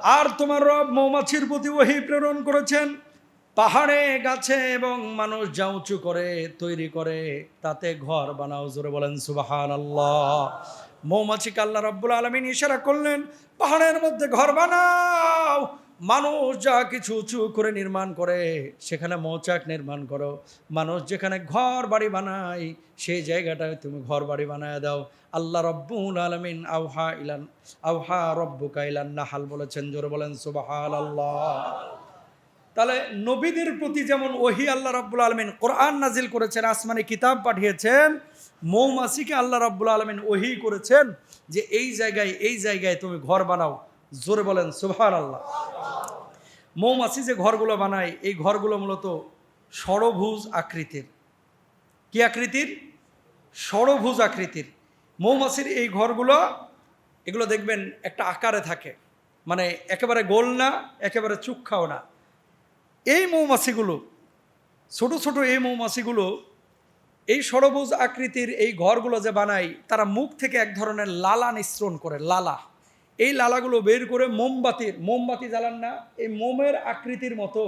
আর তোমার রব মৌমাছির প্রতি ওহী প্রেরণ করেছেন, পাহাড়ে গাছে এবং মানুষ যা উঁচু করে তৈরি করে তাতে ঘর বানাও। জোরে বলেন সুবহানাল্লাহ। মৌমাছিকে আল্লাহ রাব্বুল আলামিন ইশারা করলেন, পাহাড়ের মধ্যে ঘর বানাও। মানুষ যা কিছু উঁচু করে নির্মাণ করে সেখানে মৌচাক নির্মাণ করো। মানুষ যেখানে ঘর বাড়ি বানায় সেই জায়গাটায় তুমি ঘর বাড়ি বানায় দাও। আল্লাহ রাব্বুল আলামিন আওহা রব্বুকা ইলান নাহাল বলেছেন। জোরে বলেন সুবহানাল্লাহ। তাহলে নবীদের প্রতি যেমন ওহী আল্লাহ রাব্বুল আলামিন কোরআন নাজিল করেছেন, আসমানি কিতাব পাঠিয়েছেন, মৌমাছিকে আল্লাহ রাব্বুল আলামিন ওহী করেছেন যে এই জায়গায় তুমি ঘর বানাও। জোরে বলেন সুবহানাল্লাহ। মৌমাছি যে ঘরগুলো বানায় এই ঘরগুলো মূলত ষড়ভুজ আকৃতির। কি আকৃতির? ষড়ভুজ আকৃতির। মৌমাছির এই ঘরগুলো, এগুলো দেখবেন একটা আকারে থাকে, মানে একেবারে গোল না, একেবারে চুক্ষাও না। এই মৌমাছিগুলো ছোট ছোট এই মৌমাছিগুলো এই ষড়ভুজ আকৃতির এই ঘরগুলো যে বানায়, তারা মুখ থেকে এক ধরনের লালা নিঃসরণ করে। লালা, এই লালাগুলো বের করে মোমবাতি জ্বালান না, এই মোমের আকৃতির মতো,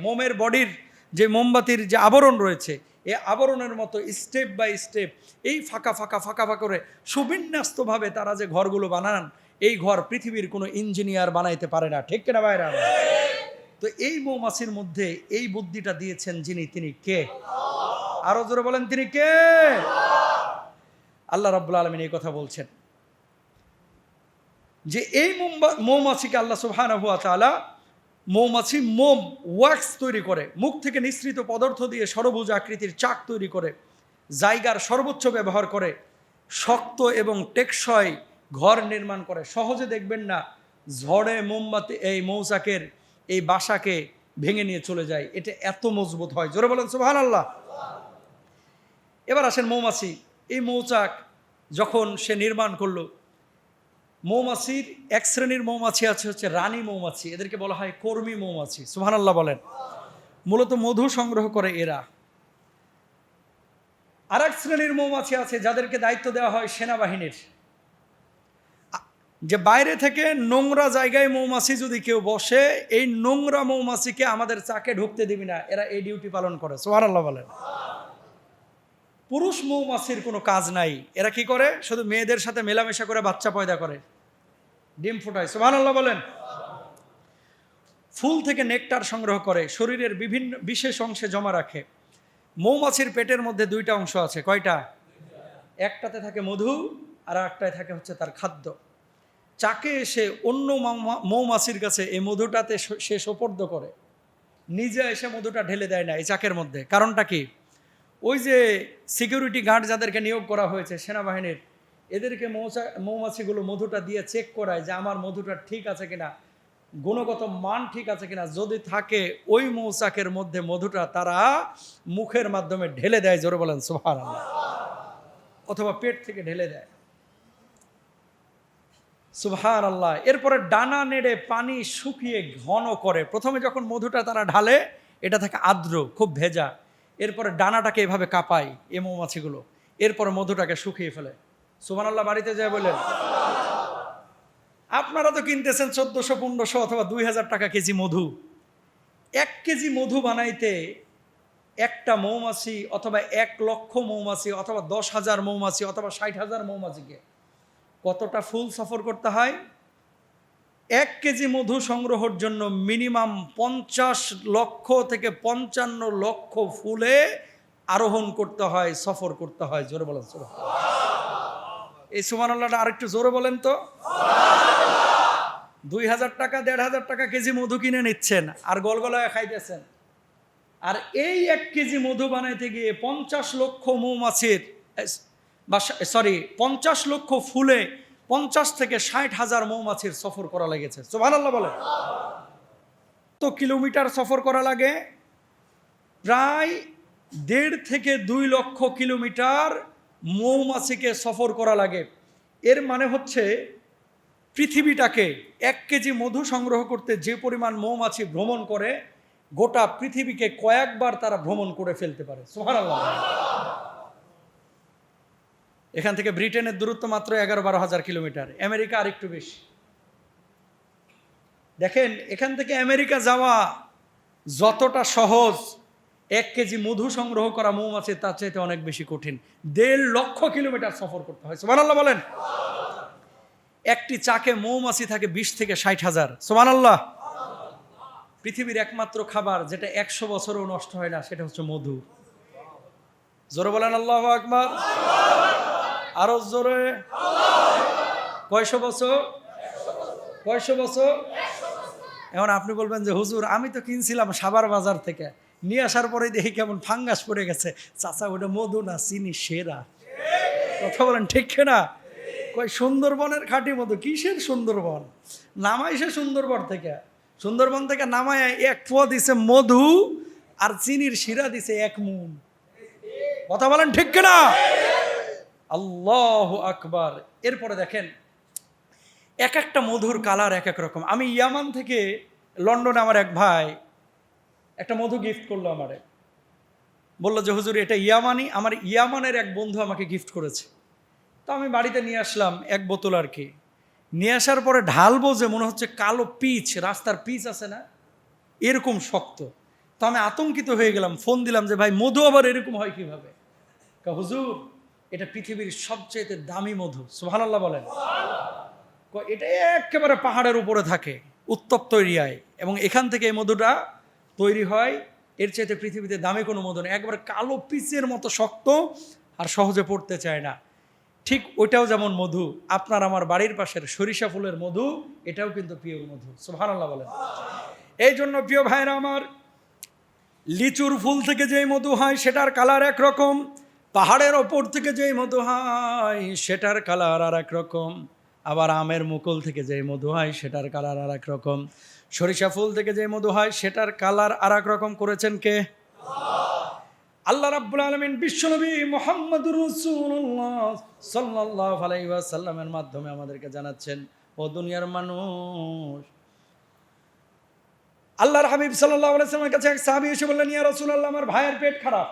মোমের বডির যে মোমবাতির যে আবরণ রয়েছে, এই আবরণের মতো স্টেপ বাই স্টেপ এই ফাঁকা ফাঁকা করে সুবিন্যস্তভাবে তারা যে ঘরগুলো বানান, এই ঘর পৃথিবীর কোনো ইঞ্জিনিয়ার বানাইতে পারে না। ঠিক কিনা ভাইরা? তো এই মৌমাছির মধ্যে এই বুদ্ধিটা দিয়েছেন যিনি, তিনি কে? আরো জোরে বলেন, তিনি কে? আল্লাহ রাব্বুল আলামিন এই কথা বলছেন যে এই মৌমাছিকে আল্লাহ সুবহানাহু ওয়া তাআলা, মৌমাছি মোম ওয়াক্স তৈরি করে, মুখ থেকে নিঃসৃত পদার্থ দিয়ে ষড়ভুজ আকৃতির চাক তৈরি করে, জায়গার সর্বোচ্চ ব্যবহার করে, শক্ত এবং টেকসই ঘর নির্মাণ করে। সহজে দেখবেন না ঝড়ে মোমবাতি এই মৌচাকের এই বাসাকে ভেঙে নিয়ে চলে যায়, এটা এত মজবুত হয়। জোরে বলেন সুবহানাল্লাহ। এবার আসেন মৌমাছি, এই মৌচাক যখন সে নির্মাণ করলো, মৌমাছির এক শ্রেণীর মৌমাছি আছে হচ্ছে রানী মৌমাছি, এদেরকে বলা হয় কর্মী মৌমাছি। সুবহানাল্লাহ বলেন। মূলত মধু সংগ্রহ করে এরা। আর এক শ্রেণীর মৌমাছি আছে যাদেরকে দায়িত্ব দেওয়া হয় সেনাবাহিনীর, যে বাইরে থেকে নোংরা জায়গায় মৌমাছি যদি কেউ বসে, এই নোংরা মৌমাছিকে আমাদের চাকে ঢুকতে দিবি না, এরা এই ডিউটি পালন করে। সুবহানাল্লাহ বলেন। পুরুষ মৌমাছির কোনো কাজ নাই, এরা কি করে? শুধু মেয়েদের সাথে মেলামেশা করে বাচ্চা পয়দা করে, ডিম ফোটায়। সুবহানাল্লাহ বলেন। ফুল থেকে নেকটার সংগ্রহ করে, শরীরের বিভিন্ন বিশেষ অংশে জমা রাখে। মৌমাছির পেটের মধ্যে দুইটা অংশ আছে। কয়টা? একটাতে থাকে মধু, আর একটায় থাকে হচ্ছে তার খাদ্য। চাকে এসে অন্য মৌমাছির কাছে এই মধুটাতে সে সোপর্দ করে, নিজে এসে মধুটা ঢেলে দেয় না এই চাকের মধ্যে। কারণটা কি? ওই যে সিকিউরিটি গার্ড যাদেরকে নিয়োগ করা হয়েছে সেনাবাহিনীর, এদেরকে মৌমাছিগুলো মধুটা দিয়ে চেক করায় যে আমার মধুটা ঠিক আছে কিনা, গুণগত মান ঠিক আছে কিনা। যদি থাকে ওই মৌচাকের মধ্যে মধুটা তারা মুখের মাধ্যমে ঢেলে দেয়। জোরে বলেন সুবহানাল্লাহ। অথবা পেট থেকে ঢেলে দেয়। সুবহানাল্লাহ। এরপরে ডানা নেড়ে পানি শুকিয়ে ঘন করে। প্রথমে যখন মধুটা তারা ঢালে, এটা থাকে আর্দ্র, খুব ভেজা। এরপরে ডানাটাকে এভাবে কাঁপায় এই মৌমাছিগুলো, এরপরে মধুটাকে শুকিয়ে ফেলে। সুবহানাল্লাহ বাড়িতে যায় বলেন। আপনারা তো কিনতেছেন 1400, 1500 অথবা 2000 টাকা কেজি মধু। 1 কেজি মধু বানাইতে একটা মৌমাছি অথবা 1 লক্ষ মৌমাছি অথবা 10,000 মৌমাছি অথবা 60,000 মৌমাছিকে কতটা ফুল সফর করতে হয়? 1 কেজি মধু সংগ্রহের জন্য মিনিমাম 50 লক্ষ থেকে 55 লক্ষ ফুলে আরোহণ করতে হয়, সফর করতে হয়। জোরে বলেন সুবহানাল্লাহ। এই সুবহানাল্লাহটা আরেকটু জোরে বলেন তো। 2000 টাকা 1500 টাকা কেজি মধু কিনে নিচ্ছেন আর গলগলায় খাইতেছেন। আর এই 1 কেজি মধু বানাইতে গিয়ে 50 লক্ষ মৌমাছির 50 লক্ষ ফুলে 50 থেকে 60,000 মৌমাছির সফর করা লেগেছে। সুবহানাল্লাহ বলেন। তো কিলোমিটার সফর করা লাগে, প্রায় 1.5 থেকে 2 লক্ষ কিলোমিটার মৌমাছিকে সফর করা লাগে। এর মানে হচ্ছে পৃথিবীটাকে 1 কেজি মধু সংগ্রহ করতে যে পরিমাণ মৌমাছি ভ্রমণ করে, গোটা পৃথিবীকে কয়েকবার তারা ভ্রমণ করে ফেলতে পারে। সুবহানাল্লাহ। এখান থেকে ব্রিটেনের দূরত্ব মাত্র 11-12 হাজার কিলোমিটার, আমেরিকা আরেকটু বেশি। দেখেন এখান থেকে আমেরিকা যাওয়া যতটা সহজ, 1 কেজি মধু সংগ্রহ করা মৌমাছি তার চাইতে অনেক বেশি কঠিন। 1.5 লক্ষ কিলোমিটার সফর করতে হয়। সুবহানাল্লাহ বলেন। একটি চাকে মৌমাছি থাকে 20 থেকে 60,000। সুবহানাল্লাহ। পৃথিবীর একমাত্র খাবার যেটা 100 বছরও নষ্ট হয় না, সেটা হচ্ছে মধু। জোরে বলেন আল্লাহু আকবার। আরো জোরে। কয়শো বছর? 100 বছর। এখন আপনি বলবেন যে হুজুর আমি তো কিনছিলাম সাভার বাজার থেকে, নিয়ে আসার পরে দেখি কেমন ফাঙ্গাস পড়ে গেছে। চাচা ওটা মধু না, চিনি সেরা। কথা বলেন ঠিক না? কই সুন্দরবনের খাঁটি মধু। কিসের সুন্দরবন? নামাইছে সুন্দরবন থেকে, সুন্দরবন থেকে নামায় 1 পোয়া দিছে মধু, আর চিনির শিরা দিছে 1 মুন। কথা বলেন ঠিক না? আল্লাহু আকবার। এরপরে দেখেন এক একটা মধুর কালার এক এক রকম। আমি ইয়ামান থেকে লন্ডনে আমার এক ভাই একটা মধু গিফট করলো আমারে, বললো যে হুজুর এটা ইয়ামানি। আমার ইয়ামানের এক বন্ধু আমাকে গিফট করেছে। তো আমি বাড়িতে নিয়ে আসলাম 1 বোতল আর কি। নিয়ে আসার পরে ঢালবো যে মনে হচ্ছে কালো পিচ, রাস্তার পিচ আছে না, এরকম শক্ত। তো আমি আতঙ্কিত হয়ে গেলাম, ফোন দিলাম যে ভাই মধু আবার এরকম হয় কিভাবে? হুজুর এটা পৃথিবীর সবচেয়ে দামি মধু। সুবহানাল্লাহ বলেন। এটা একেবারে পাহাড়ের উপরে থাকে, উত্তপ্ত এরিয়ায়, এবং এখান থেকে এই মধুটা তৈরি হয়। এর চাইতে পৃথিবীতে দামি কোনো মধু নেই। একবারে কালো পিচের মতো শক্ত, আর সহজে পড়তে চায় না। ঠিক ওইটাও যেমন মধু, আপনার আমার বাড়ির পাশের সরিষা ফুলের মধু, এটাও কিন্তু পিওর মধু। সুবহানাল্লাহ বলেন। এই জন্য প্রিয় ভাইরা আমার, লিচুর ফুল থেকে যেই মধু হয় সেটার কালার একরকম, পাহাড়ের ওপর থেকে যেই মধু হয় সেটার কালার আর এক রকম, আবার আমের মুকুল থেকে যেই মধু হয় সেটার কালার আর এক রকম, সরিষা ফুল থেকে যেই মধু হয় সেটার কালার আর এক রকম করেছেন কে? আল্লাহ রাব্বুল আলামিন বিশ্বনবী মুহাম্মদুর রাসূলুল্লাহ সাল্লাল্লাহু আলাইহি ওয়াসাল্লামের মাধ্যমে আমাদেরকে জানাচ্ছেন, ও দুনিয়ার মানুষ। আল্লাহর হাবিব সাল্লাল্লাহু আলাইহি ওয়াসাল্লামের কাছে এক সাহাবী এসে বললেন, ইয়া রাসূলুল্লাহ আমার ভাইয়ের পেট খারাপ,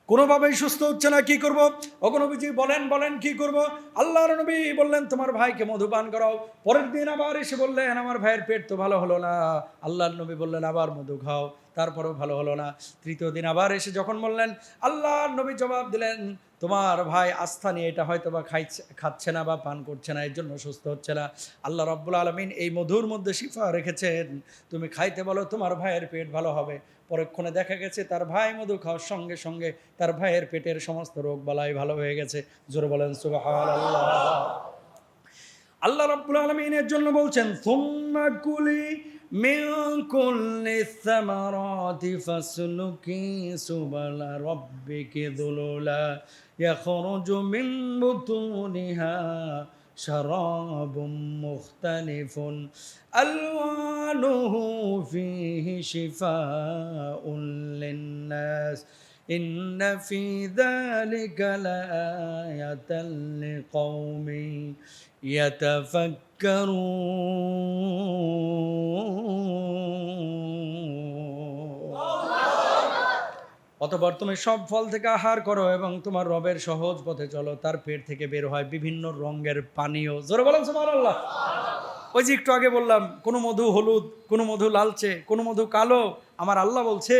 কোনোভাবেই সুস্থ হচ্ছে না, কি করব? ওগো নবীজি বলেন বলেন কি করব? আল্লাহর নবী বললেন তোমার ভাইকে মধু পান করাও। পরের দিন আবার এসে বললেন আমার ভাইয়ের পেট তো ভালো হলো না। আল্লাহর নবী বললেন আবার মধু খাও, তারপরেও ভালো হলো না। তৃতীয় দিন আবার এসে যখন বললেন, আল্লাহর নবী জবাব দিলেন তোমার ভাই আস্থা নিয়ে এটা হয়তো বা খাচ্ছে না বা পান করছে না, এর জন্য সুস্থ হচ্ছে না। আল্লাহ রাব্বুল আলামিন এই মধুর মধ্যে শিফা রেখেছেন, তুমি খাইতে বলো তোমার ভাইয়ের পেট ভালো হবে। পরক্ষণে দেখা গেছে তার ভাই মধু খাওয়ার সঙ্গে সঙ্গে তার ভাইয়ের পেটের সমস্ত রোগ বালাই ভালো হয়ে গেছে। জোরে বলেন সুবহানাল্লাহ। আল্লাহ রাব্বুল আলামিন এর জন্য বলছেন, সুম্মা কুলি মিন কুল্লি সামারাতি ফাসলুকি সুবালা রাব্বিকি যুলুলা ইয়াখরুজু মিন বুতুনিহা শারাবুম মুখতালিফুন আলওয়ানুহু ফীহি শিফাউন লিন্নাস ইন্না ফী যালিকা লাআয়াতান লিকাওমিন ইয়াতাফাক্কারুন। অতঃপর তুমি সব ফল থেকে আহার করো এবং তোমার রবের সহজ পথে চলো, তার পেট থেকে বের হয় বিভিন্ন রঙের পানীয়। জোরে বলেন সুবহানাল্লাহ। ওই যে একটু আগে বললাম, কোনো মধু হলুদ, কোনো মধু লালচে, কোনো মধু কালো। আমার আল্লাহ বলছে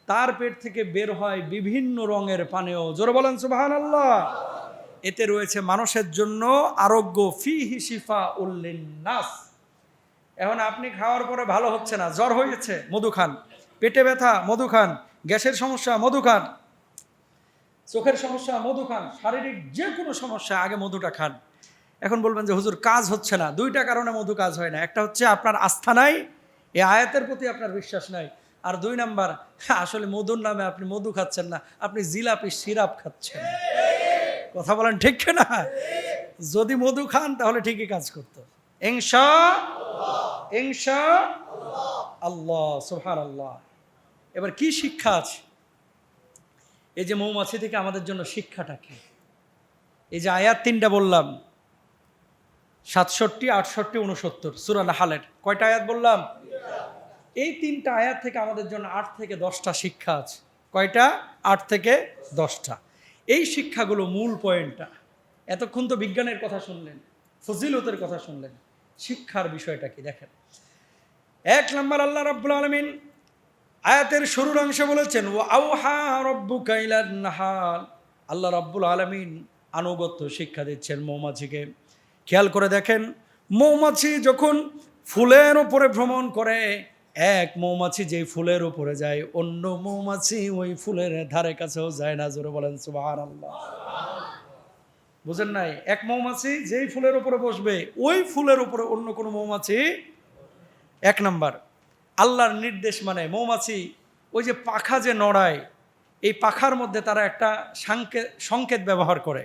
তার পেট থেকে বের হয় বিভিন্ন রঙের পানীয়। জোরে বলেন সুবহানাল্লাহ। এতে রয়েছে মানুষের জন্য আরোগ্য, ফিহি শিফাউল লিন্নাস। এখন আপনি খাওয়ার পরে ভালো হচ্ছে না, জ্বর হয়েছে, মধু খান। পেটে ব্যথা, মধু খান। গ্যাসের সমস্যা, মধু খান। চোখের সমস্যা, মধু খান। শারীরিক যে কোনো সমস্যা, আগে মধুটা খান। এখন বলবেন যে হুজুর কাজ হচ্ছে না। 2টা কারণে মধু কাজ হয় না। একটা হচ্ছে আপনার আস্থা নাই, এই আয়াতের প্রতি আপনার বিশ্বাস নাই। আর 2 নাম্বার, আসলে মধুর নামে আপনি মধু খাচ্ছেন না, আপনি জিলাপি সিরাপ খাচ্ছেন। কথা বলেন ঠিক না? যদি মধু খান তাহলে ঠিকই কাজ করতো। ইনশাআল্লাহ। সুবহানাল্লাহ। এবার কি শিক্ষা আছে? এই যে মৌমাছি থেকে আমাদের জন্য শিক্ষাটা কি? এই যে আয়াত 3টা বললাম, 67, 68, 69 সূরা নাহলের। কয়টা আয়াত বললাম? এই 3টা আয়াত থেকে আমাদের জন্য 8 থেকে 10টা শিক্ষা আছে। কয়টা? 8 থেকে 10টা। এই শিক্ষাগুলো মূল পয়েন্টটা। এতক্ষণ তো বিজ্ঞানের কথা শুনলেন, ফজিলতের কথা শুনলেন, শিক্ষার বিষয়টা কি দেখেন। এক নম্বর, আল্লাহ রাব্বুল আলামিন আয়াতের শুরুর অংশে বলেছেন ওয়া আওহা রাব্বুকা ইলান নাহাল। আল্লাহ রাব্বুল আলামিন আনুগত্য শিক্ষা দিচ্ছেন মৌমাছিকে। খেয়াল করে দেখেন, মৌমাছি যখন ফুলের উপরে ভ্রমণ করে, এক মৌমাছি যেই ফুলের উপরে যায়, অন্য মৌমাছি ওই ফুলের ধারে কাছেও যায় না। জোরে বলেন সুবহানাল্লাহ। বুঝেন নাই? এক মৌমাছি যেই ফুলের উপরে বসবে, ওই ফুলের উপরে অন্য কোনো মৌমাছি। এক নাম্বার, আল্লাহর নির্দেশ মানে মৌমাছি ওই যে পাখা যে নড়ায়, এই পাখার মধ্যে তারা একটা সংকেত ব্যবহার করে,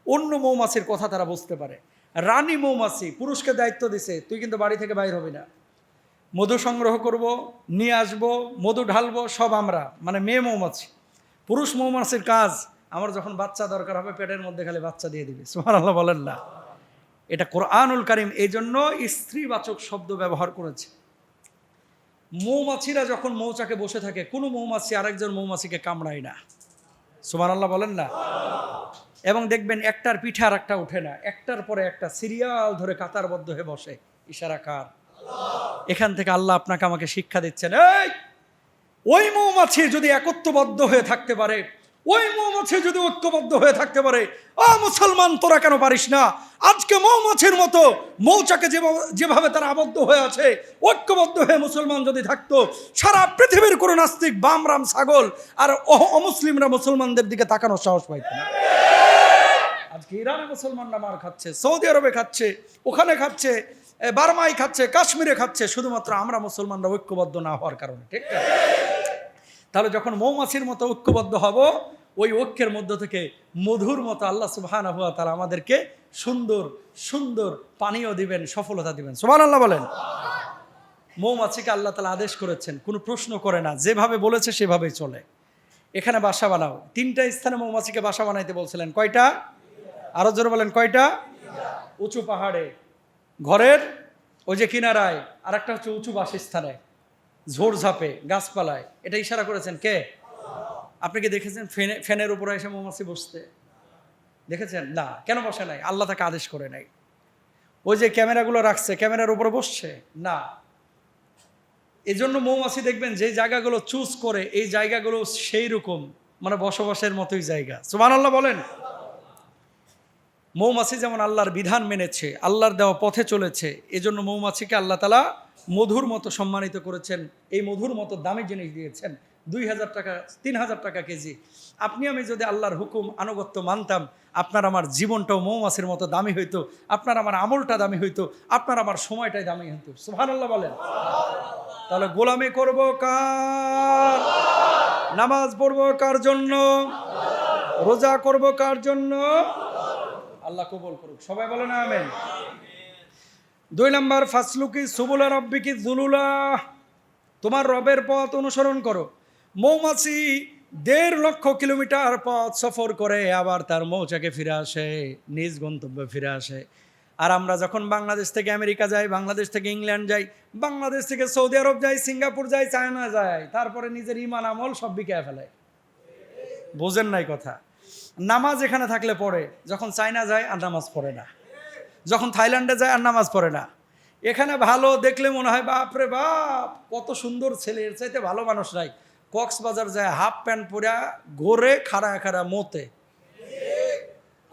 অন্য মৌমাছির কথা তারা বুঝতে পারে। রানী মৌমাছি পুরুষকে দায়িত্ব দিছে, তুই কিন্তু বাড়ি থেকে বাইর হবি না, মধু সংগ্রহ করব, নিয়ে আসবো, মধু ঢালবো, সব আমরা, মানে মেয়ে মৌমাছি। পুরুষ মৌমাছির কাজ, আমার যখন বাচ্চা দরকার হবে পেটের মধ্যে খালি বাচ্চা দিয়ে দিবে। সুবহানাল্লাহ বলেন না? এটা কোরআনুল কারীম এই জন্য স্ত্রীবাচক শব্দ ব্যবহার করেছে। মৌমাছিরা যখন মৌচাকে বসে থাকে, কোনো মৌমাছি আরেকজন মৌমাছিকে কামড়ায় না। সুবহানাল্লাহ বলেন না? এবং দেখবেন একটার পিঠে আর একটা ওঠে না, একটার পরে একটা সিরিয়াল ধরে কাতারবদ্ধ হয়ে বসে। ইশারা কার? এখান থেকে আল্লাহ আপনাকে আমাকে শিক্ষা দিচ্ছেন, এই ওই মৌমাছি যদি একত্ববদ্ধ হয়ে থাকতে পারে, ওই মৌমাছি যদি ঐক্যবদ্ধ হয়ে থাকতে পারে, ও মুসলমান তোরা কেন পারিস না? আজকে মৌমাছির মতো মৌচাকে যেভাবে তারা আবদ্ধ হয়ে আছে, ঐক্যবদ্ধ হয়ে মুসলমান যদি থাকতো, সারা পৃথিবীর কোনো নাস্তিক বামরাম ছাগল আর অমুসলিমরা মুসলমানদের দিকে তাকানোর সাহস পাইত না। আজকে ইরানে মুসলমানরা মার খাচ্ছে, সৌদি আরবে খাচ্ছে, ওখানে খাচ্ছে, বার্মায় খাচ্ছে, কাশ্মীরে খাচ্ছে, শুধুমাত্র আমরা মুসলমানরা ঐক্যবদ্ধ না হওয়ার কারণে। ঠিক না? তাহলে যখন মৌমাছির মতো ঐক্যবদ্ধ হব, ওই ঐক্যের মধ্য থেকে মধুর মতো আল্লাহ সুবহানাহু ওয়া তাআলা আমাদেরকে সুন্দর সুন্দর পানীয় দিবেন, সফলতা দিবেন। সুবহানাল্লাহ বলেন। মৌমাছিকে আল্লাহ তাআলা আদেশ করেছেন, কোনো প্রশ্ন করে না, যেভাবে বলেছে সেভাবেই চলে। এখানে বাসা বানাও, 3টা স্থানে মৌমাছিকে বাসা বানাইতে বলছিলেন। কয়টা? আরো জোরে বলেন, কয়টা? উঁচু পাহাড়ে, ঘরের ওই যে কিনারায়, আর একটা হচ্ছে উঁচু বাসস্থানে, ঝোড়ঝাপে, গাছপালায়। এটা ইশারা করেছেন কে? আপনি কি দেখেছেন ফ্যানের উপরে এসে মৌমাছি বসতে? দেখেছেন? না। কেন বসে নাই? আল্লাহ তাকে আদেশ করে নাই। ওই যে ক্যামেরাগুলো রাখছে, ক্যামেরার উপরে বসছে না। এই জন্য মৌমাছি দেখবেন যে জায়গাগুলো চুজ করে, এই জায়গাগুলো সেই রকম মানে বসবাসের মতোই জায়গা। সুবহানাল্লাহ বলেন। মৌমাছি যেমন আল্লাহর বিধান মেনেছে, আল্লাহর দেওয়া পথে চলেছে, এজন্য মৌমাছিকে আল্লাহ তাআলা মধুর মতো সম্মানিত করেছেন, এই মধুর মতো দামি জিনিস দিয়েছেন। 2000 টাকা, 3000 টাকা কেজি। আপনি আমি যদি আল্লাহর হুকুম আনুগত্য মানতাম, আপনার আমার জীবনটাও মৌমাছির মতো দামি হইতো, আপনার আমার আমলটা দামি হইতো, আপনার আমার সময়টাই দামি হইতো। সুবহানাল্লাহ বলেন। তাহলে গোলামি করব কার? নামাজ পড়বো কার জন্য? রোজা করব কার জন্য? আল্লাহ কবুল করুক। সবাই বলেন আমিন। 2 নম্বর, ফাসলুকি সুবুলা রাব্বিকি যুলুলা, তোমার রবের পথ অনুসরণ করো। মৌমাছি 1.5 লক্ষ কিলোমিটার পথ সফর করে আবার তার মৌচাকে ফিরে আসে, নিজ গন্তব্যে ফিরে আসে। আর আমরা যখন বাংলাদেশ থেকে আমেরিকা যাই, বাংলাদেশ থেকে ইংল্যান্ড যাই, বাংলাদেশ থেকে সৌদি আরব যাই, সিঙ্গাপুর যাই, চায়না যাই, তারপরে নিজের ইমান আমল সব বিকায় ফেলে। বোঝেন নাই কথা? নামাজ এখানে থাকলে পড়ে, যখন চায়না যায় আর নামাজ পড়ে না, যখন থাইল্যান্ডে যায় আর নামাজ পড়ে না। এখানে ভালো দেখলে মনে হয় বাপরে বাপ কত সুন্দর ছেলে, এর চাইতে ভালো মানুষ নাই। কক্সবাজার যায় হাফ প্যান্ট পরে ঘোরে, খাড়া খাড়া মোতে।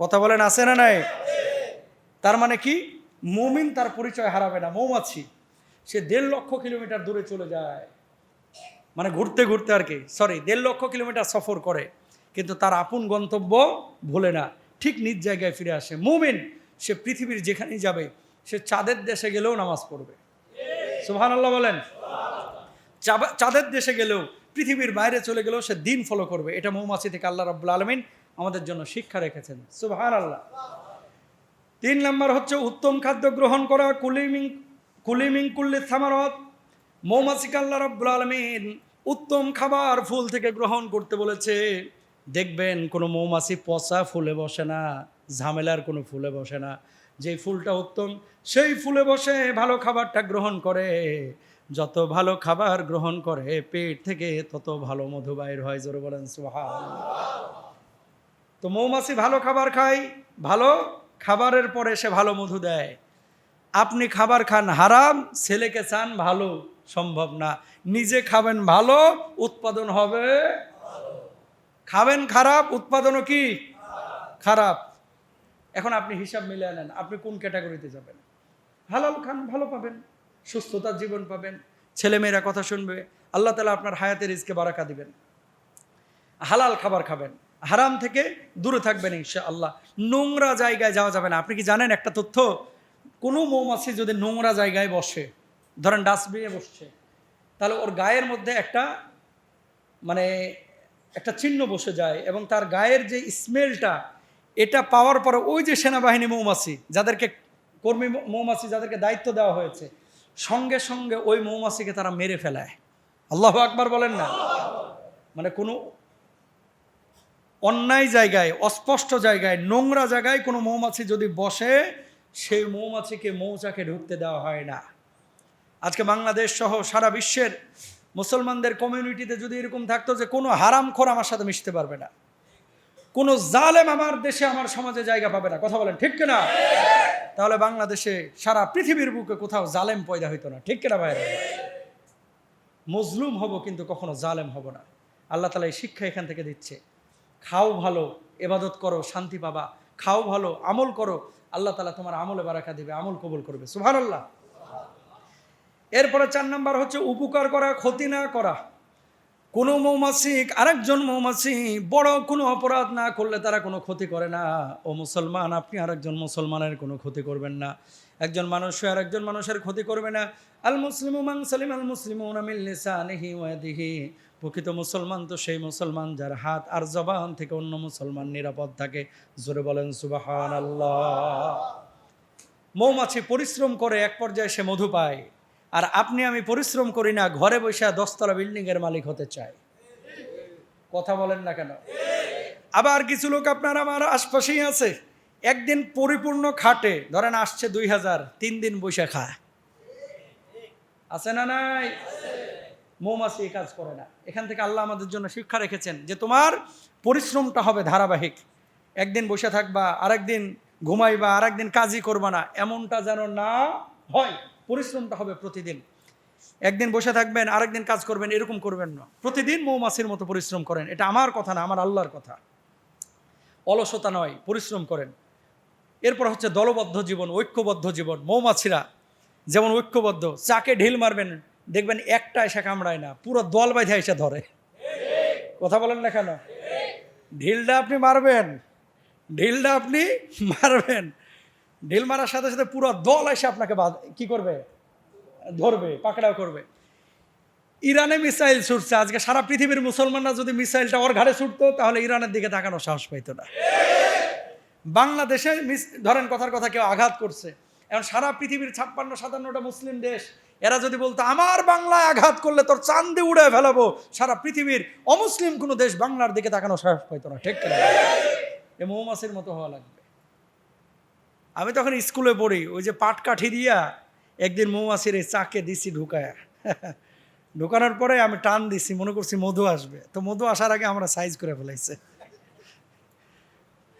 কথা বলেন, আছে না নাই? তার মানে কি? মুমিন তার পরিচয় হারাবে না। মৌমাছি সে 1.5 লক্ষ কিলোমিটার দূরে চলে যায়, মানে ঘুরতে ঘুরতে আর কি, 1.5 লক্ষ কিলোমিটার সফর করে, কিন্তু তার আপন গন্তব্য ভুলে না, ঠিক নিজ জায়গায় ফিরে আসে। মুমিন সে পৃথিবীর যেখানেই যাবে, সে চাঁদের দেশে গেলেও নামাজ পড়বে। সুবহানাল্লাহ বলেন। চাঁদের দেশে গেলেও, পৃথিবীর বাইরে চলে গেলেও সে দিন ফলো করবে। এটা মৌমাছি থেকে আল্লাহ রাব্বুল আলামিন আমাদের জন্য শিক্ষা রেখেছেন। সুবহানাল্লাহ। 3 নম্বর হচ্ছে উত্তম খাদ্য গ্রহণ করা। কুলিমিং কুল্লি থামারাত, মৌমাছিকে আল্লাহ রাব্বুল আলামিন উত্তম খাবার ফুল থেকে গ্রহণ করতে বলেছে। দেখবেন কোনো মৌমাছি পচা ফুলে বসে না, ঝামেলার কোনো ফুলে বসে না। যেই ফুলটা উত্তম সেই ফুলে বসে ভালো খাবারটা গ্রহণ করে। যত ভালো খাবার গ্রহণ করে পেট থেকে তত ভালো মধু বাইর হয়। জোরে বলেন সুবহানাল্লাহ। তো মৌমাছি ভালো খাবার খায়, ভালো খাবারের পরে সে ভালো মধু দেয়। আপনি খাবার খান হারাম, ছেলেকে চান ভালো, সম্ভব না। নিজে খাবেন ভালো, উৎপাদন হবে, খাবেন খারাপ, উৎপাদনও কি খারাপ। এখন আপনি হিসাব মিলিয়ে নেন, আপনি কোন ক্যাটাগরিতে যাবেন। হালাল খান, ভালো পাবেন, সুস্থতার জীবন পাবেন, ছেলেমেয়েরা কথা শুনবে, আল্লাহ তাআলা আপনার হায়াতের রিজকে বারাকা দিবেন। হালাল খাবার খাবেন, হারাম থেকে দূরে থাকবেন ইনশাআল্লাহ। নোংরা জায়গায় যাওয়া যাবে না। আপনি কি জানেন একটা তথ্য, কোনো মৌমাছি যদি নোংরা জায়গায় বসে, ধরেন ডাস্টবিনে বসছে, তাহলে ওর গায়ের মধ্যে একটা মানে একটা চিহ্ন বসে যায়, এবং তার গায়ের যে স্মেলটা, এটা পাওয়ার পরে ওই যে সেনাবাহিনী মৌমাছি, যাদেরকে কর্মী মৌমাছি যাদেরকে দায়িত্ব দেওয়া হয়েছে, সঙ্গে সঙ্গে ওই মৌমাছিকে তারা মেরে ফেলায়। আল্লাহু আকবার বলেন না। মানে কোনো অন্যায় জায়গায়, অস্পষ্ট জায়গায়, নোংরা জায়গায় কোনো মৌমাছি যদি বসে, সেই মৌমাছিকে মৌচাকে ঢুকতে দেওয়া হয় না। আজকে বাংলাদেশ সহ সারা বিশ্বের মুসলমানদের কমিউনিটিতে যদি এরকম থাকতো যে কোনো হারামখোর আমার সাথে মিশতে পারবে না, কোনো জালেম আমার দেশে আমার সমাজে জায়গা পাবে না, কথা বলেন ঠিক কিনা, তাহলে বাংলাদেশে সারা পৃথিবীর বুকে কোথাও জালেম পয়দা হইতো না, ঠিক কিনা ভাইরা। মজলুম হব কিন্তু কখনো জালেম হব না। আল্লাহ তাআলা এই শিক্ষা এখান থেকে দিচ্ছে। খাও ভালো, ইবাদত করো, শান্তি পাবা। খাও ভালো, আমল করো, আল্লাহ তাআলা তোমার আমলে বারাকা দিবে, আমল কবুল করবে, সুবহানাল্লাহ। এরপরে 4 নাম্বার হচ্ছে উপকার করা, ক্ষতি না করা। কোনো মৌমাছি আরেকজন মৌমাছি বড় কোনো অপরাধ না করলে তারা কোনো ক্ষতি করে না। ও মুসলমান, আপনি আরেকজন মুসলমানের কোনো ক্ষতি করবেন না। একজন মানুষ আরেকজন মানুষের ক্ষতি করবে না। আল মুসলিমু মান সালিম আল মুসলিমুনা মিন লিসানিহি ওয়া ইয়াদিহি। প্রকৃত মুসলমান তো সেই মুসলমান যার হাত আর জবান থেকে অন্য মুসলমান নিরাপদ থাকে। জোরে বলেন সুবহানাল্লাহ। মৌমাছি পরিশ্রম করে এক পর্যায়ে সে মধু পায়, আর আপনি আমি পরিশ্রম করি না, ঘরে বসে 10 তলা বিল্ডিং এর মালিক হতে চাই। কথা বলেন না কেন? আবার কিছু লোক আপনার আমার আশপাশেই আছে, একদিন পরিপূর্ণ খাটে, ধরেন আসছে 2000, 3 দিন বসে খায়, আছে না নাই? মৌমাছি এই কাজ করে না। এখান থেকে আল্লাহ আমাদের জন্য শিক্ষা রেখেছেন যে তোমার পরিশ্রমটা হবে ধারাবাহিক। একদিন বসে থাকবা, আরেকদিন ঘুমাইবা, আরেকদিন কাজই করবা না, এমনটা যেন না হয়। পরিশ্রমটা হবে প্রতিদিন। একদিন বসে থাকবেন, আরেকদিন কাজ করবেন, এরকম করবেন না। প্রতিদিন মৌমাছির মতো পরিশ্রম করেন। এটা আমার কথা না, আমার আল্লাহর কথা। অলসতা নয়, পরিশ্রম করেন। এরপর হচ্ছে দলবদ্ধ জীবন, ঐক্যবদ্ধ জীবন। মৌমাছিরা যেমন ঐক্যবদ্ধ, চাকে ঢিল মারবেন, দেখবেন একটা এসে কামড়ায় না, পুরো দল বাইধা এসে ধরে। কথা বলেন না কেন? ঢিলটা আপনি মারবেন, ঢিলটা আপনি মারবেন, ঢিল মারার সাথে সাথে পুরো দল এসে আপনাকে কি করবে? ধরবে, পাকড়াও করবে। ইরানে মিসাইল ছুটছে, আজকে সারা পৃথিবীর মুসলমানরা যদি মিসাইলটা ওর ঘাড়ে ছুটতো, তাহলে ইরানের দিকে তাকানোর সাহস পাইতো না। বাংলাদেশে ধরেন কথার কথা কেউ আঘাত করছে, এখন সারা পৃথিবীর 56-57টা মুসলিম দেশ, এরা যদি বলতো আমার বাংলায় আঘাত করলে তোর চাঁদে উড়ে ফেলাবো, সারা পৃথিবীর অমুসলিম কোনো দেশ বাংলার দিকে তাকানোর সাহস পাইতো না, ঠিক কিনা? এ মৌমাছির মতো হওয়া লাগবে। আমি তখন স্কুলে পড়ি, ওই যে পাটকাঠি দিয়া একদিন মৌমাছির এই চাকে দিছি ঢুকায়া, ঢুকানোর পরে আমি টান দিছি, মনে করছি মধু আসবে, তো মধু আসার আগে আমরা সাইজ করে ফেলাইছে।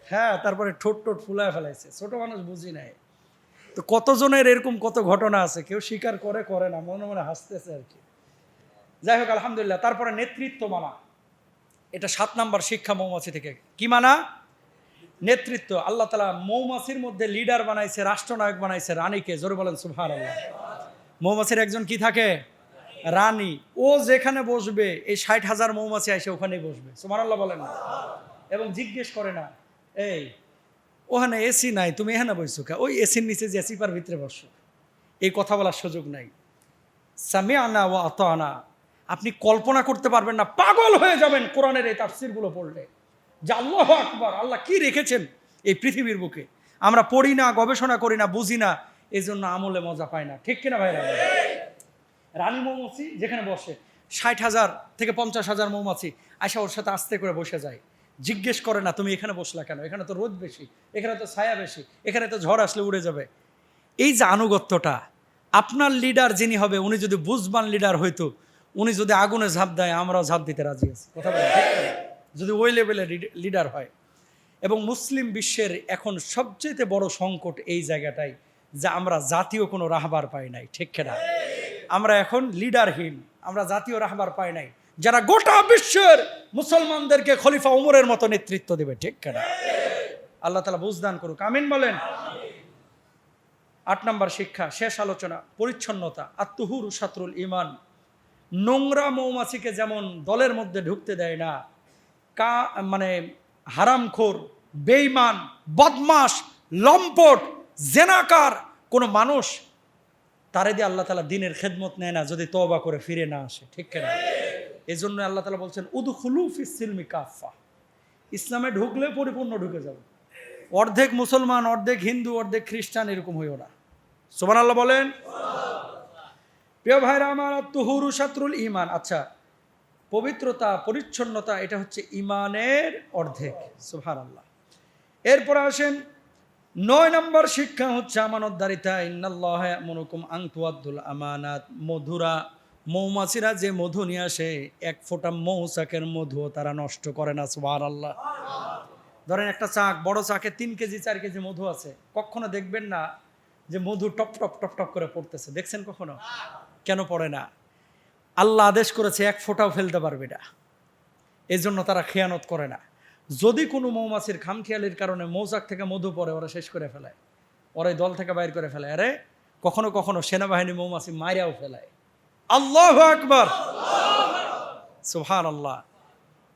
হ্যাঁ, তারপরে ঠোঁট ফুলায় ফেলাইছে। ছোট মানুষ বুঝি নাই। তো কতজনের এরকম কত ঘটনা আছে, কেউ স্বীকার করে না, মনে মনে হাসতেছে আর কি। যাই হোক, আলহামদুলিল্লাহ। তারপরে নেতৃত্ব মানা, এটা 7 নাম্বার শিক্ষা মৌমাছি থেকে। কি মানা? নেতৃত্ব। আল্লাহ তাআলা মৌমাছির মধ্যে লিডার বানাইছে, রাষ্ট্রনায়ক বানাইছে রানীকে। জোরে বলেন সুবহানাল্লাহ। মৌমাছির একজন কি থাকে? রানী। ও যেখানে বসবে এই 60,000 মৌমাছি এসে ওখানেই বসবে, সুবহানাল্লাহ বলেন না? এবং জিজ্ঞেস করে না, এই ওখানে এসি নাই, তুমি এখানে বসছো কে? ওই এসির নিচে যে চিপার ভিতরে বসো। এই কথা বলার সুযোগ নাই। সামিআনা ওয়া আতানা। আপনি কল্পনা করতে পারবেন না, পাগল হয়ে যাবেন কোরআনের এই তাফসীরগুলো পড়লে, যে আল্লাহু আকবার, আল্লাহ কি রেখেছেন এই পৃথিবীর বুকে। আমরা পড়ি না, গবেষণা করি না, বুঝি না, এই জন্য আমলে মজা পাই না, ঠিক কিনা ভাইরা? রানী মৌমাছি যেখানে বসে, 60,000 থেকে 50,000 মৌমাছি আয়সা ওর সাথে আস্তে করে বসে যায়, জিজ্ঞেস করে না তুমি এখানে বসলা কেন, এখানে তো রোদ বেশি, এখানে তো ছায়া বেশি, এখানে তো ঝড় আসলে উড়ে যাবে। এই যে আনুগত্যটা, আপনার লিডার যিনি হবে, উনি যদি বুঝবান লিডার হইতো, উনি যদি আগুনে ঝাঁপ দেয়, আমরাও ঝাঁপ দিতে রাজি আছি, কথা বলেন ঠিক না? যদি ওই লেভেলের লিডার হয়। এবং মুসলিম বিশ্বের এখন সবচেয়ে বড় সংকট এই জায়গাটাই, যে আমরা জাতীয় কোনো রাহবার পাই নাই, ঠিক কিনা? আমরা এখন লিডারহীন, আমরা জাতীয় রাহবার পাই নাই যারা গোটা বিশ্বের মুসলমানদেরকে খলিফা উমরের মতো নেতৃত্ব দেবে, ঠিক কিনা? আল্লাহ তাআলা বুঝদান করুক, আমিন বলেন। 8 নম্বর শিক্ষা, শেষ আলোচনা, পরিচ্ছন্নতা। আত-তুহুরু শাতরুল ঈমান। নোংরা মৌমাছিকে যেমন দলের মধ্যে ঢুকতে দেয় না, মানে হারামখোর, বেঈমান, বদমাশ, লম্পট, জেনাকার কোন মানুষ, তারে দিয়ে আল্লাহ তাআলা দ্বীনের খেদমত নেয় না যদি তওবা করে ফিরে না আসে, ঠিক কিনা? এজন্য আল্লাহ তাআলা বলছেন উদখুলু ফিস সিলমি কাফা, ইসলামে ঢুকলে পরিপূর্ণ ঢুকে যাবে। অর্ধেক মুসলমান, অর্ধেক হিন্দু, অর্ধেক খ্রিস্টান এরকম হইও না। সুবহানাল্লাহ বলেন। প্রিয় ভাইরা আমার, তুহুরু শাতরুল ঈমান। আচ্ছা, পবিত্রতা, পরিচ্ছন্নতা এটা হচ্ছে ঈমানের অর্ধেক। সুবহানাল্লাহ। এরপর আসেন 9 নম্বর শিক্ষা হচ্ছে আমানতদারিতা। ইন্নাল্লাহা ইয়া'মুরুকুম আন তুআদ্দুল আমানাত। মধুরা মৌমাছিরা যে মধু নিয়ে আসে, এক ফোঁটা মৌচাকের মধুও তারা নষ্ট করে না। সুবহানাল্লাহ। ধরেন একটা চাক, বড় চাকে 3 কেজি 4 কেজি মধু আছে, কখনো দেখবেন না যে মধু টপ টপ টপ টপ করে পড়তেছে, দেখছেন কখনো? কেন পড়ে না? আল্লাহ আদেশ করেছে এক ফোঁটাও ফেলতে পারবে না, এই জন্য তারা খেয়ানত করে না। যদি কোনো মৌমাছির খামখেয়ালির কারণে মৌচাক থেকে মধু পড়ে, ওরা শেষ করে ফেলায়, ওরা দল থেকে বাইর করে ফেলায়। আরে কখনো কখনো সেনাবাহিনী মৌমাছি মাইরাও ফেলায়। আল্লাহু আকবার, সুবহানাল্লাহ।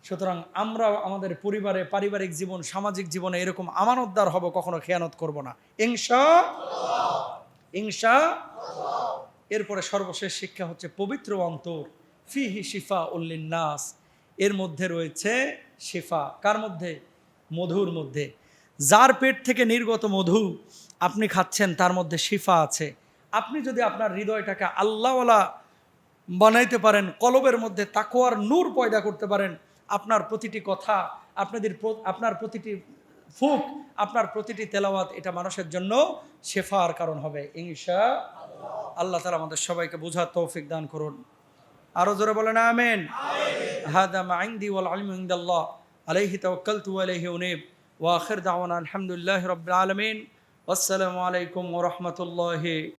সুতরাং আমরা আমাদের পরিবারে, পারিবারিক জীবন, সামাজিক জীবনে এরকম আমানতদার হব, কখনো খেয়ানত করব না, ইনশাআল্লাহ, ইনশাআল্লাহ। এরপরে সর্বশেষ শিক্ষা হচ্ছে পবিত্র অন্তর। ফিহি শিফাউল লিন্নাস, এর মধ্যে রয়েছে শিফা। কার মধ্যে? মধুর মধ্যে। যার পেট থেকে নির্গত মধু আপনি খাচ্ছেন, তার মধ্যে শিফা আছে। আপনি যদি আপনার হৃদয়টাকে আল্লাহওয়ালা বানাইতে পারেন, কলবের মধ্যে তাকওয়ার নূর পয়দা করতে পারেন, আপনার প্রতিটি কথা, আপনার প্রতিটি ফুক, আপনার প্রতিটি তেলাওয়াত, এটা মানুষের জন্য শেফার কারণ হবে ইনশাআল্লাহ। আল্লাহ তাআলা আমাদের সবাইকে বুঝার তৌফিক দান করুন। আরো জোরে বলেন আমিন। হাদা মা ইনদি ওয়াল ইলমু ইনদাল্লাহ, আলাইহি তাওয়াক্কালতু ওয়া ইলাইহি উনীব, ওয়া আখির দাওয়ানা আলহামদুলিল্লাহি রাব্বিল আলামিন। আসসালামু আলাইকুম ওয়া রাহমাতুল্লাহি